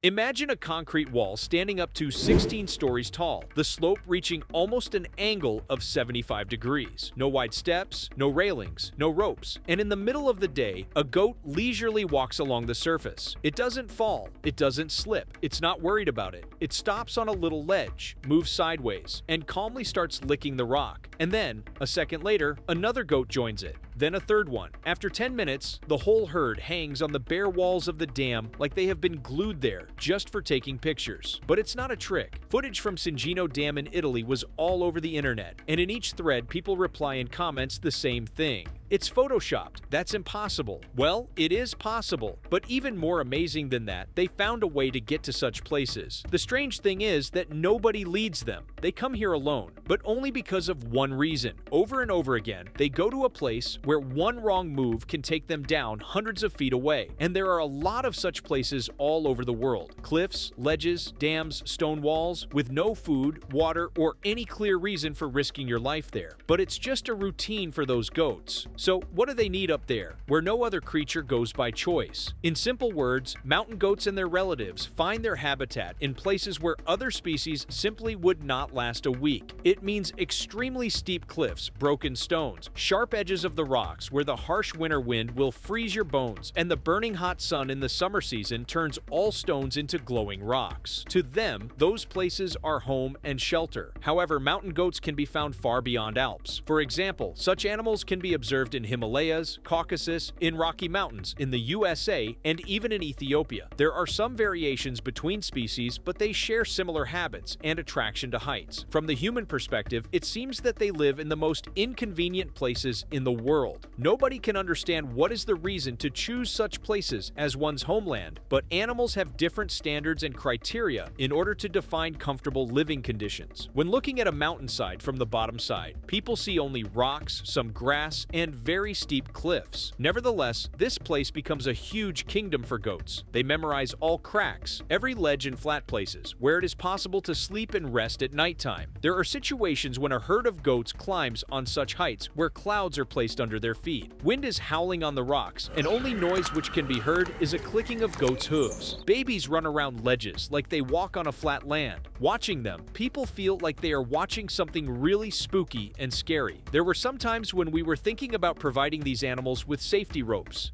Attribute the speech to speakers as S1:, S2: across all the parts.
S1: Imagine a concrete wall standing up to 16 stories tall, the slope reaching almost an angle of 75 degrees. No wide steps, no railings, no ropes, and in the middle of the day, a goat leisurely walks along the surface. It doesn't fall, it doesn't slip, it's not worried about it. It stops on a little ledge, moves sideways, and calmly starts licking the rock. And then, a second later, another goat joins it. Then a third one. After 10 minutes, the whole herd hangs on the bare walls of the dam like they have been glued there just for taking pictures. But it's not a trick. Footage from Cingino Dam in Italy was all over the internet, and in each thread people reply in comments the same thing. It's photoshopped. That's impossible. Well, it is possible. But even more amazing than that, they found a way to get to such places. The strange thing is that nobody leads them. They come here alone, but only because of one reason. Over and over again, they go to a place where one wrong move can take them down hundreds of feet away. And there are a lot of such places all over the world. Cliffs, ledges, dams, stone walls, with no food, water, or any clear reason for risking your life there. But it's just a routine for those goats. So what do they need up there, where no other creature goes by choice? In simple words, mountain goats and their relatives find their habitat in places where other species simply would not last a week. It means extremely steep cliffs, broken stones, sharp edges of the rocks where the harsh winter wind will freeze your bones, and the burning hot sun in the summer season turns all stones into glowing rocks. To them, those places are home and shelter. However, mountain goats can be found far beyond Alps. For example, such animals can be observed in Himalayas, Caucasus, in Rocky Mountains, in the USA, and even in Ethiopia. There are some variations between species, but they share similar habits and attraction to heights. From the human perspective, it seems that they live in the most inconvenient places in the world. Nobody can understand what is the reason to choose such places as one's homeland, but animals have different standards and criteria in order to define comfortable living conditions. When looking at a mountainside from the bottom side, people see only rocks, some grass, and very steep cliffs. Nevertheless, this place becomes a huge kingdom for goats. They memorize all cracks, every ledge and flat places, where it is possible to sleep and rest at nighttime. There are situations when a herd of goats climbs on such heights where clouds are placed under their feet. Wind is howling on the rocks, and only noise which can be heard is a clicking of goats' hooves. Babies run around ledges like they walk on a flat land. Watching them, people feel like they are watching something really spooky and scary. There were some times when we were thinking about providing these animals with safety ropes.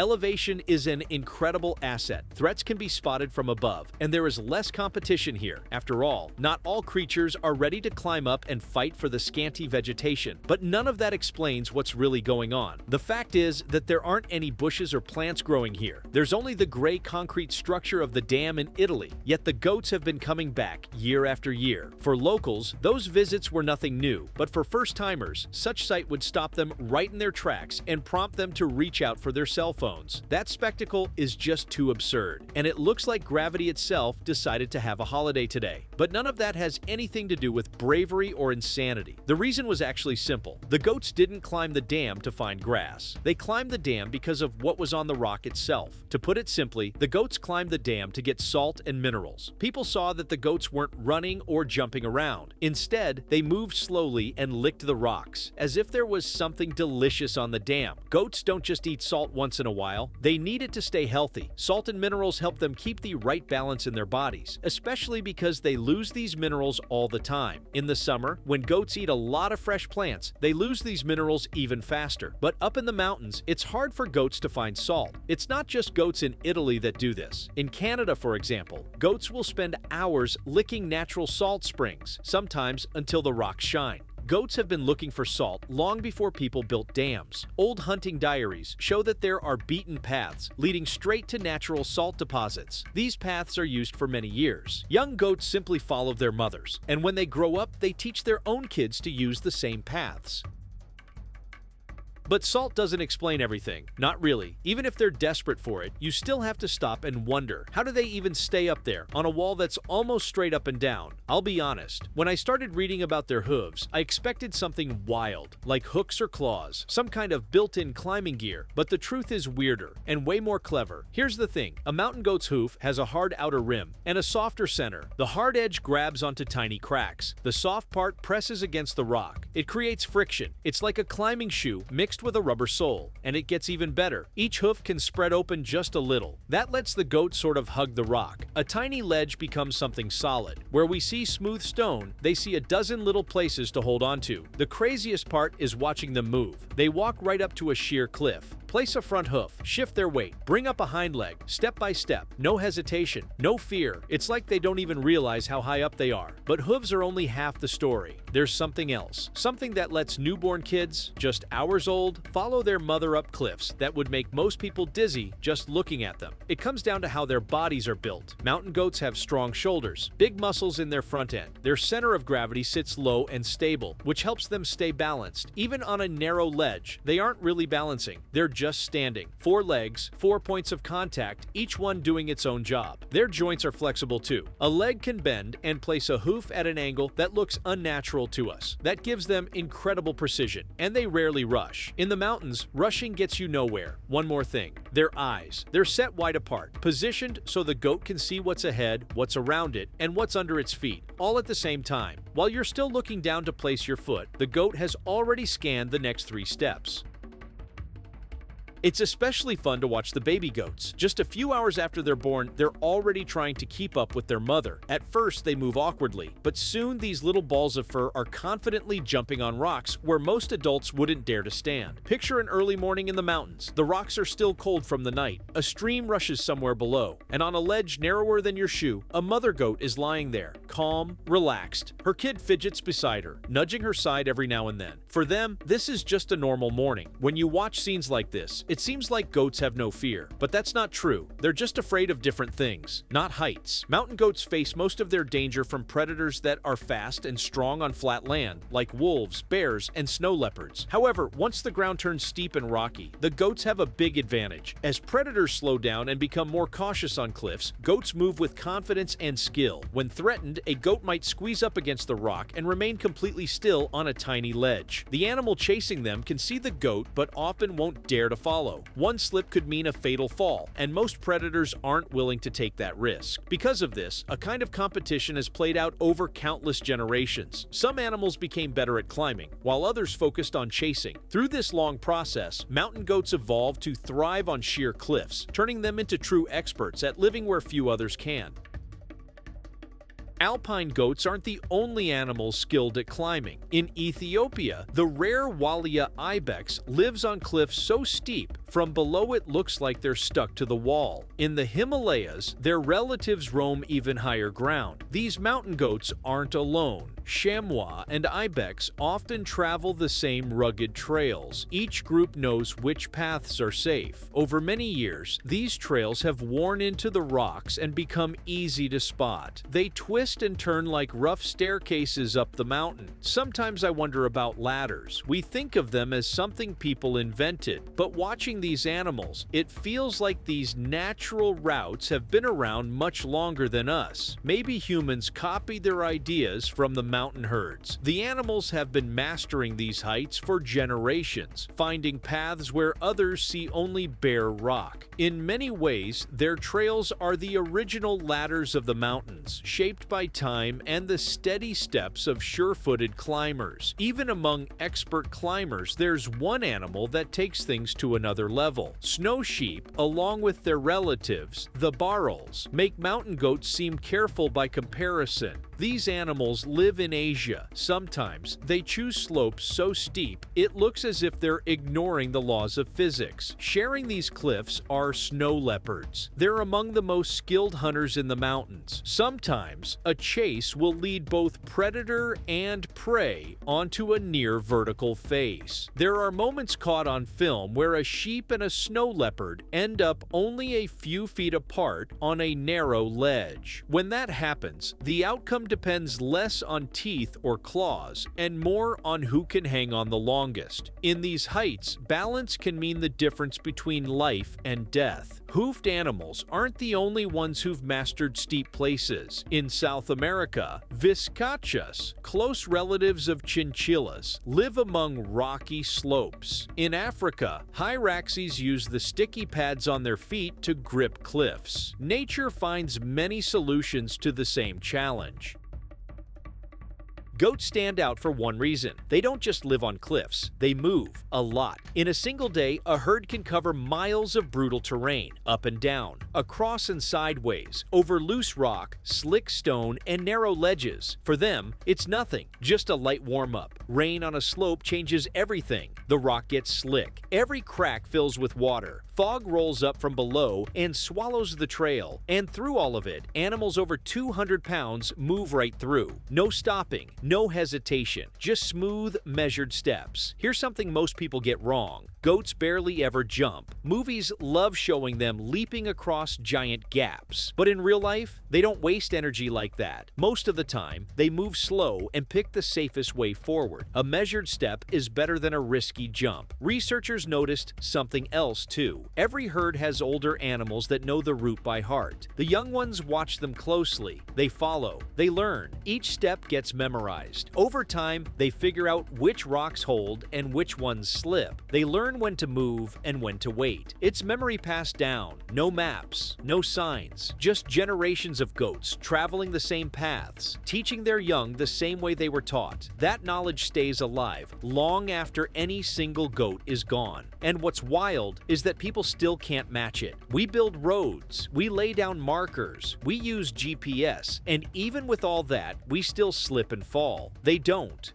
S1: Elevation is an incredible asset. Threats can be spotted from above, and there is less competition here. After all, not all creatures are ready to climb up and fight for the scanty vegetation, but none of that explains what's really going on. The fact is that there aren't any bushes or plants growing here. There's only the gray concrete structure of the dam in Italy, yet the goats have been coming back year after year. For locals, those visits were nothing new, but for first-timers, such sight would stop them right in their tracks and prompt them to reach out for their cell phone. That spectacle is just too absurd, and it looks like gravity itself decided to have a holiday today. But none of that has anything to do with bravery or insanity. The reason was actually simple. The goats didn't climb the dam to find grass. They climbed the dam because of what was on the rock itself. To put it simply, the goats climbed the dam to get salt and minerals. People saw that the goats weren't running or jumping around. Instead, they moved slowly and licked the rocks, as if there was something delicious on the dam. Goats don't just eat salt once in a while, they need it to stay healthy. Salt and minerals help them keep the right balance in their bodies, especially because they lose these minerals all the time. In the summer, when goats eat a lot of fresh plants, they lose these minerals even faster. But up in the mountains, it's hard for goats to find salt. It's not just goats in Italy that do this. In Canada, for example, goats will spend hours licking natural salt springs, sometimes until the rocks shine. Goats have been looking for salt long before people built dams. Old hunting diaries show that there are beaten paths leading straight to natural salt deposits. These paths are used for many years. Young goats simply follow their mothers, and when they grow up, they teach their own kids to use the same paths. But salt doesn't explain everything. Not really. Even if they're desperate for it, you still have to stop and wonder, how do they even stay up there on a wall that's almost straight up and down? I'll be honest, when I started reading about their hooves, I expected something wild, like hooks or claws, some kind of built-in climbing gear, but the truth is weirder and way more clever. Here's the thing, a mountain goat's hoof has a hard outer rim and a softer center. The hard edge grabs onto tiny cracks. The soft part presses against the rock. It creates friction. It's like a climbing shoe mixed just with a rubber sole. And it gets even better. Each hoof can spread open just a little. That lets the goat sort of hug the rock. A tiny ledge becomes something solid. Where we see smooth stone, they see a dozen little places to hold onto. The craziest part is watching them move. They walk right up to a sheer cliff. Place a front hoof, shift their weight, bring up a hind leg, step by step, no hesitation, no fear. It's like they don't even realize how high up they are. But hooves are only half the story. There's something else, something that lets newborn kids, just hours old, follow their mother up cliffs that would make most people dizzy just looking at them. It comes down to how their bodies are built. Mountain goats have strong shoulders, big muscles in their front end. Their center of gravity sits low and stable, which helps them stay balanced. Even on a narrow ledge, they aren't really balancing. They're just standing. 4 legs, 4 points of contact, each one doing its own job. Their joints are flexible too. A leg can bend and place a hoof at an angle that looks unnatural to us. That gives them incredible precision, and they rarely rush. In the mountains, rushing gets you nowhere. One more thing, their eyes. They're set wide apart, positioned so the goat can see what's ahead, what's around it, and what's under its feet, all at the same time. While you're still looking down to place your foot, the goat has already scanned the next 3 steps. It's especially fun to watch the baby goats. Just a few hours after they're born, they're already trying to keep up with their mother. At first, they move awkwardly, but soon these little balls of fur are confidently jumping on rocks where most adults wouldn't dare to stand. Picture an early morning in the mountains. The rocks are still cold from the night. A stream rushes somewhere below, and on a ledge narrower than your shoe, a mother goat is lying there, calm, relaxed. Her kid fidgets beside her, nudging her side every now and then. For them, this is just a normal morning. When you watch scenes like this, it seems like goats have no fear, but that's not true. They're just afraid of different things, not heights. Mountain goats face most of their danger from predators that are fast and strong on flat land, like wolves, bears, and snow leopards. However, once the ground turns steep and rocky, the goats have a big advantage. As predators slow down and become more cautious on cliffs, goats move with confidence and skill. When threatened, a goat might squeeze up against the rock and remain completely still on a tiny ledge. The animal chasing them can see the goat but often won't dare to follow. One slip could mean a fatal fall, and most predators aren't willing to take that risk. Because of this, a kind of competition has played out over countless generations. Some animals became better at climbing, while others focused on chasing. Through this long process, mountain goats evolved to thrive on sheer cliffs, turning them into true experts at living where few others can. Alpine goats aren't the only animals skilled at climbing. In Ethiopia, the rare Walia ibex lives on cliffs so steep, from below it looks like they're stuck to the wall. In the Himalayas, their relatives roam even higher ground. These mountain goats aren't alone. Chamois and ibex often travel the same rugged trails. Each group knows which paths are safe. Over many years, these trails have worn into the rocks and become easy to spot. They twist and turn like rough staircases up the mountain. Sometimes I wonder about ladders. We think of them as something people invented, but watching these animals, it feels like these natural routes have been around much longer than us. Maybe humans copied their ideas from the mountain herds. The animals have been mastering these heights for generations, finding paths where others see only bare rock. In many ways, their trails are the original ladders of the mountains, shaped by time and the steady steps of sure-footed climbers. Even among expert climbers, there's one animal that takes things to another level. Snow sheep, along with their relatives, the barrels, make mountain goats seem careful by comparison. These animals live in Asia. Sometimes they choose slopes so steep it looks as if they're ignoring the laws of physics. Sharing these cliffs are snow leopards. They're among the most skilled hunters in the mountains. Sometimes a chase will lead both predator and prey onto a near vertical face. There are moments caught on film where a sheep and a snow leopard end up only a few feet apart on a narrow ledge. When that happens, the outcome depends less on teeth or claws and more on who can hang on the longest. In these heights, balance can mean the difference between life and death. Hoofed animals aren't the only ones who've mastered steep places. In South America, vizcachas, close relatives of chinchillas, live among rocky slopes. In Africa, hyraxes use the sticky pads on their feet to grip cliffs. Nature finds many solutions to the same challenge. Goats stand out for one reason. They don't just live on cliffs, they move a lot. In a single day, a herd can cover miles of brutal terrain, up and down, across and sideways, over loose rock, slick stone, and narrow ledges. For them, it's nothing, just a light warm-up. Rain on a slope changes everything. The rock gets slick. Every crack fills with water. Fog rolls up from below and swallows the trail. And through all of it, animals over 200 pounds move right through. No stopping, no hesitation, just smooth, measured steps. Here's something most people get wrong. Goats barely ever jump. Movies love showing them leaping across giant gaps. But in real life, they don't waste energy like that. Most of the time, they move slow and pick the safest way forward. A measured step is better than a risky jump. Researchers noticed something else too. Every herd has older animals that know the route by heart. The young ones watch them closely. They follow. They learn. Each step gets memorized. Over time, they figure out which rocks hold and which ones slip. They learn when to move and when to wait. It's memory passed down. No maps, no signs, just generations of goats traveling the same paths, teaching their young the same way they were taught. That knowledge stays alive long after any single goat is gone. And what's wild is that people still can't match it. We build roads, we lay down markers, we use GPS, and even with all that, we still slip and fall. They don't.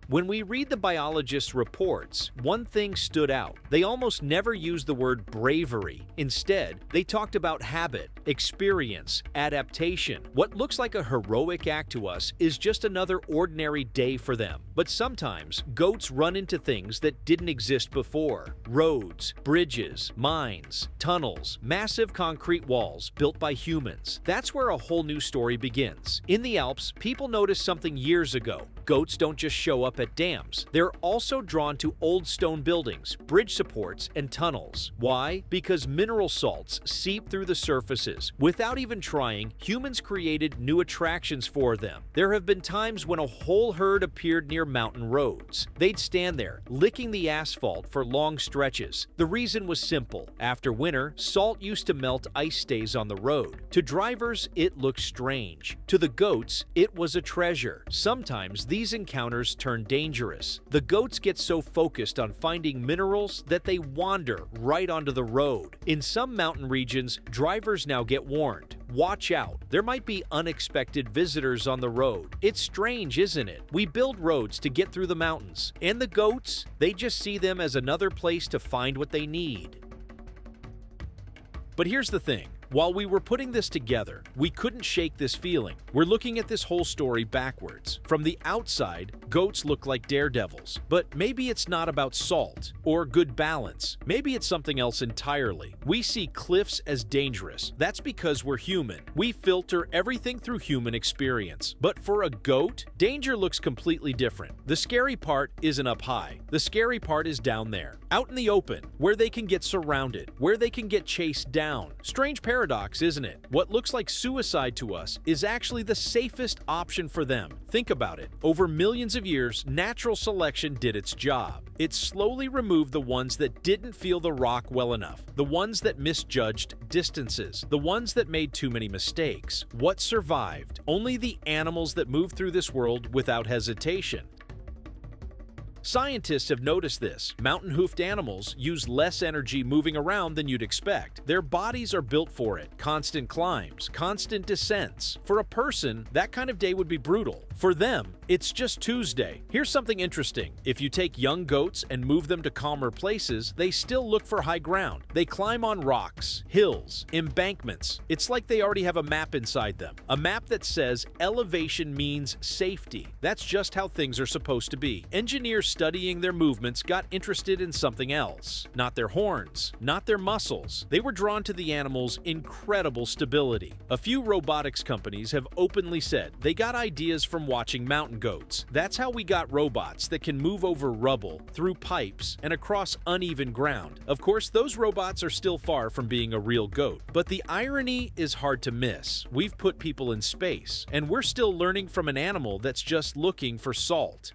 S1: When we read the biologists' reports, one thing stood out. They almost never used the word bravery. Instead, they talked about habit, experience, adaptation. What looks like a heroic act to us is just another ordinary day for them. But sometimes, goats run into things that didn't exist before. Roads, bridges, mines, tunnels, massive concrete walls built by humans. That's where a whole new story begins. In the Alps, people noticed something years ago. Goats don't just show up at dams. They're also drawn to old stone buildings, bridge supports, and tunnels. Why? Because mineral salts seep through the surfaces. Without even trying, humans created new attractions for them. There have been times when a whole herd appeared near mountain roads. They'd stand there, licking the asphalt for long stretches. The reason was simple. After winter, salt used to melt ice stays on the road. To drivers, it looked strange. To the goats, it was a treasure. Sometimes these encounters turn dangerous. The goats get so focused on finding minerals that they wander right onto the road. In some mountain regions, drivers now get warned. Watch out, there might be unexpected visitors on the road. It's strange, isn't it? We build roads to get through the mountains. And the goats, they just see them as another place to find what they need. But here's the thing. While we were putting this together, we couldn't shake this feeling. We're looking at this whole story backwards. From the outside, goats look like daredevils. But maybe it's not about salt or good balance. Maybe it's something else entirely. We see cliffs as dangerous. That's because we're human. We filter everything through human experience. But for a goat, danger looks completely different. The scary part isn't up high. The scary part is down there, out in the open, where they can get surrounded, where they can get chased down. Strange paradox, isn't it? What looks like suicide to us is actually the safest option for them. Think about it. Over millions of years, natural selection did its job. It slowly removed the ones that didn't feel the rock well enough, the ones that misjudged distances, the ones that made too many mistakes. What survived? Only the animals that moved through this world without hesitation. Scientists have noticed this. Mountain-hoofed animals use less energy moving around than you'd expect. Their bodies are built for it. Constant climbs, constant descents. For a person, that kind of day would be brutal. For them, it's just Tuesday. Here's something interesting. If you take young goats and move them to calmer places, they still look for high ground. They climb on rocks, hills, embankments. It's like they already have a map inside them. A map that says elevation means safety. That's just how things are supposed to be. Engineers studying their movements got interested in something else. Not their horns, not their muscles. They were drawn to the animal's incredible stability. A few robotics companies have openly said they got ideas from watching mountain goats. That's how we got robots that can move over rubble, through pipes, and across uneven ground. Of course, those robots are still far from being a real goat. But the irony is hard to miss. We've put people in space, and we're still learning from an animal that's just looking for salt.